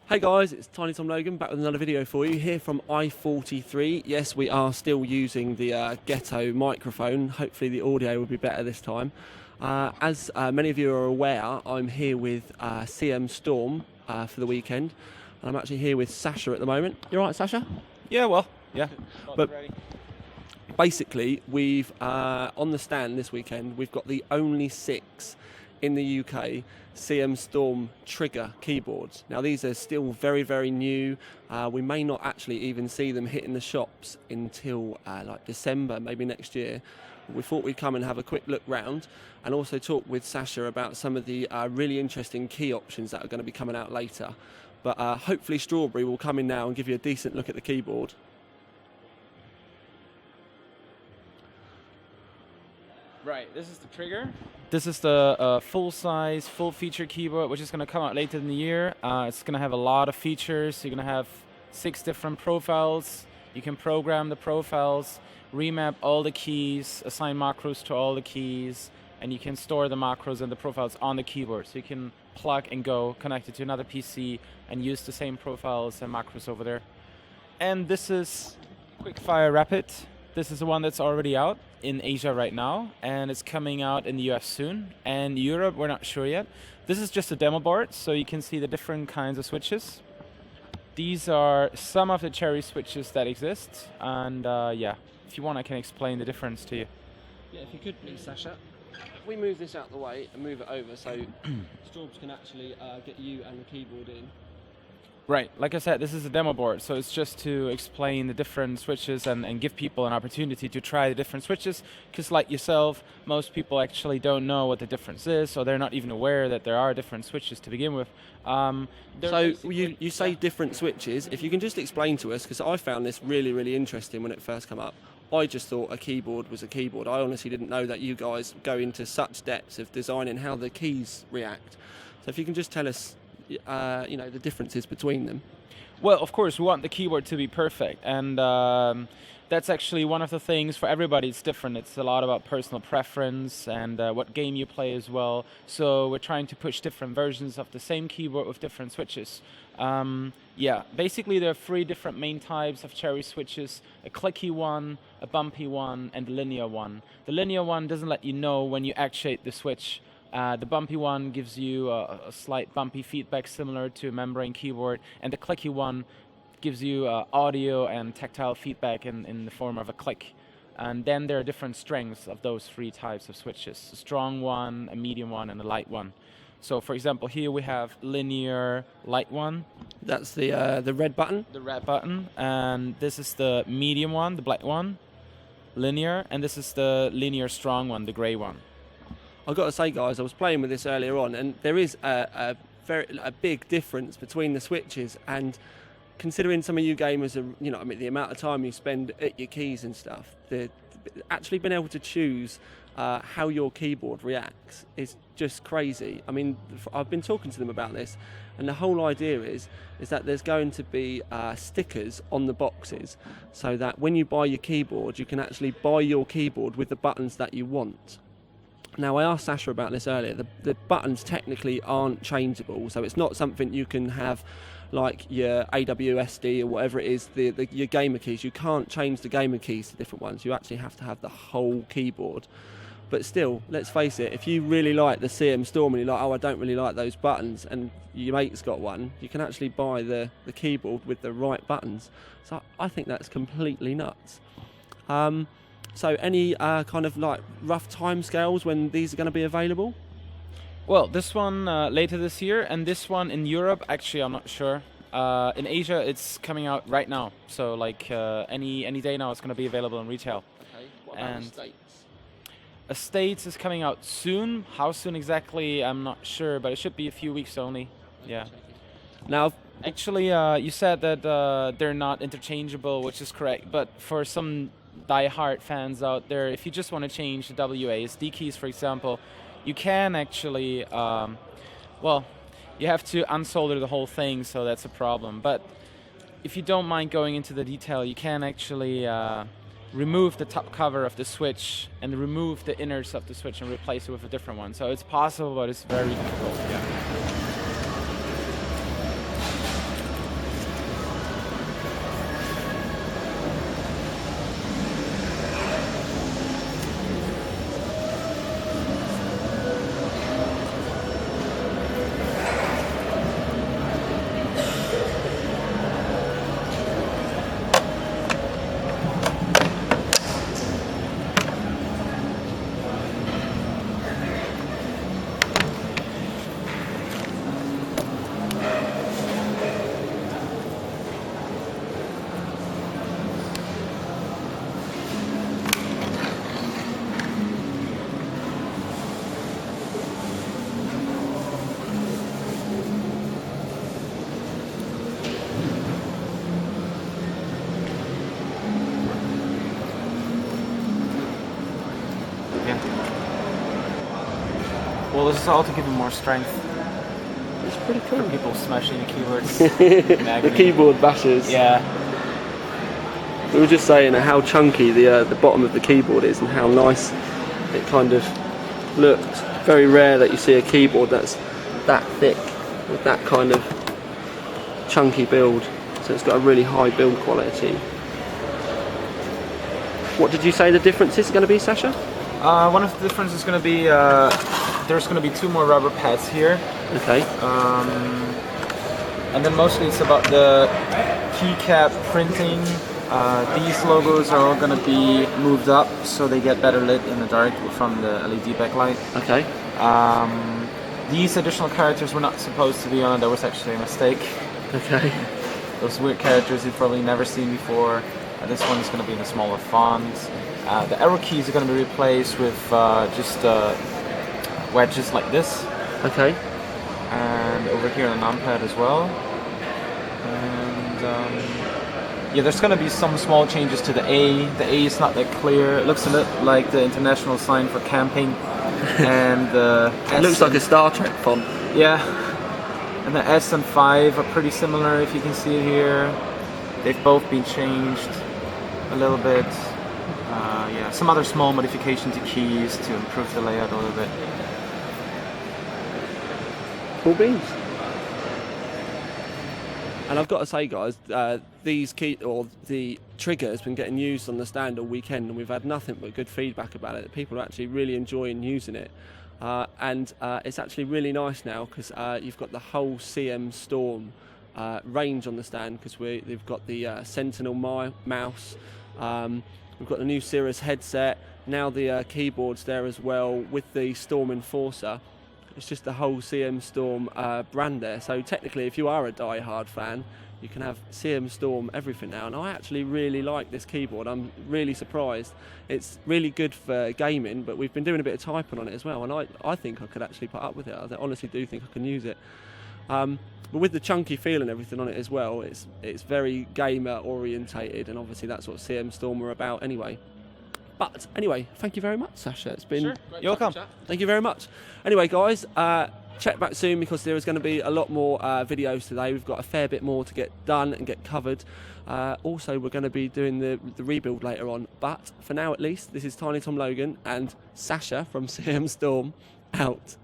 Hey guys, it's Tiny Tom Logan back with another video for you here from i43. Yes, we are still using the ghetto microphone. Hopefully the audio will be better this time. As many of you are aware, I'm here with CM Storm for the weekend. And I'm actually here with Sasha at the moment. You alright, Sasha? Yeah. But basically, we've on the stand this weekend, we've got the only 6 in the UK CM Storm trigger keyboards. Now these are still very, very new. We may not actually even see them hitting the shops until like December, maybe next year. We thought we'd come and have a quick look round and also talk with Sasha about some of the really interesting key options that are going to be coming out later. But hopefully Strawberry will come in now and give you a decent look at the keyboard. Right, this is the trigger. This is the full-size, full-feature keyboard, which is going to come out later in the year. It's going to have a lot of features. You're going to have 6 different profiles. You can program the profiles, remap all the keys, assign macros to all the keys, and you can store the macros and the profiles on the keyboard. So you can plug and go, connect it to another PC, and use the same profiles and macros over there. And this is Quickfire Rapid. This is the one that's already out in Asia right now, and it's coming out in the US soon. And Europe, we're not sure yet. This is just a demo board, so you can see the different kinds of switches. These are some of the Cherry switches that exist, and yeah, if you want, I can explain the difference to you. Yeah, if you could please, Sasha. If we move this out of the way and move it over so Storms can actually get you and the keyboard in. Right, like I said, this is a demo board, so it's just to explain the different switches and give people an opportunity to try the different switches, because like yourself, most people actually don't know what the difference is, so they're not even aware that there are different switches to begin with. So you say different switches. If you can just explain to us, because I found this really, really interesting when it first came up. I just thought a keyboard was a keyboard. I honestly didn't know that you guys go into such depths of designing how the keys react. So if you can just tell us the differences between them. Well, of course, we want the keyboard to be perfect, and that's actually one of the things for everybody. It's different. It's a lot about personal preference and what game you play as well. So we're trying to push different versions of the same keyboard with different switches. Yeah, basically there are 3 different main types of Cherry switches: a clicky one, a bumpy one, and a linear one. The linear one doesn't let you know when you actuate the switch. The bumpy one gives you a slight bumpy feedback similar to a membrane keyboard, and the clicky one gives you audio and tactile feedback in the form of a click. And then there are different strengths of those 3 types of switches: a strong one, a medium one, and a light one. So for example, here we have linear light one. That's the red button? The red button. And this is the medium one, the black one, linear, and this is the linear strong one, the gray one. I've got to say, guys, I was playing with this earlier on, and there is a big difference between the switches. And considering some of you gamers are, the amount of time you spend at your keys and stuff, actually being able to choose how your keyboard reacts is just crazy. I mean, I've been talking to them about this, and the whole idea is that there's going to be stickers on the boxes, so that when you buy your keyboard, you can actually buy your keyboard with the buttons that you want. Now, I asked Sasha about this earlier. The buttons technically aren't changeable, so it's not something you can have like your AWSD or whatever it is, your gamer keys. You can't change the gamer keys to different ones. You actually have to have the whole keyboard. But still, let's face it, if you really like the CM Storm and you're like, oh, I don't really like those buttons, and your mate's got one, you can actually buy the keyboard with the right buttons. So I think that's completely nuts. So any kind of like rough timescales when these are going to be available? Well, this one later this year, and this one in Europe, actually I'm not sure. In Asia it's coming out right now, so like any day now it's going to be available in retail. Okay, what about the States? States is coming out soon. How soon exactly, I'm not sure, but it should be a few weeks only. Yeah. Now, actually, you said that they're not interchangeable, which is correct, but for some die-hard fans out there, if you just want to change the WASD keys, for example, you can actually, well, you have to unsolder the whole thing, so that's a problem. But if you don't mind going into the detail, you can actually remove the top cover of the switch and remove the inners of the switch and replace it with a different one. So it's possible, but it's very difficult. Yeah. This is all to give him more strength. It's pretty cool. For people smashing the keyboards. The keyboard bashers. Yeah. We were just saying how chunky the bottom of the keyboard is and how nice it kind of looked. Very rare that you see a keyboard that's that thick with that kind of chunky build. So it's got a really high build quality. What did you say the difference is going to be, Sasha? One of the differences is going to be there's going to be 2 more rubber pads here. Okay. And then mostly it's about the keycap printing. These logos are all going to be moved up so they get better lit in the dark from the LED backlight. Okay. These additional characters were not supposed to be on. That was actually a mistake. Okay. Those weird characters you've probably never seen before. This one is going to be in a smaller font. The arrow keys are going to be replaced with just wedges like this. Okay. And over here on the numpad as well. And yeah, there's going to be some small changes to the A. The A is not that clear. It looks a bit like the international sign for camping. And the it looks like a Star Trek font. Yeah. And the S and 5 are pretty similar, if you can see it here. They've both been changed a little bit. Yeah, some other small modification to keys to improve the layout a little bit. Cool beans. And I've got to say, guys, the trigger has been getting used on the stand all weekend, and we've had nothing but good feedback about it. People are actually really enjoying using it, and it's actually really nice now because you've got the whole CM Storm range on the stand because they've got the Sentinel mouse, we've got the new Cirrus headset, now the keyboards there as well with the Storm Enforcer. It's just the whole CM Storm brand there. So technically, if you are a die-hard fan, you can have CM Storm everything now. And I actually really like this keyboard. I'm really surprised. It's really good for gaming, but we've been doing a bit of typing on it as well. And I think I could actually put up with it. I honestly do think I can use it. But with the chunky feel and everything on it as well, it's very gamer orientated, and obviously that's what CM Storm are about anyway. But anyway, thank you very much, Sasha. It's been... Sure. You're welcome. Thank you very much. Anyway, guys, check back soon because there is going to be a lot more videos today. We've got a fair bit more to get done and get covered. Also, we're going to be doing the rebuild later on. But for now, at least, this is Tiny Tom Logan and Sasha from CM Storm out.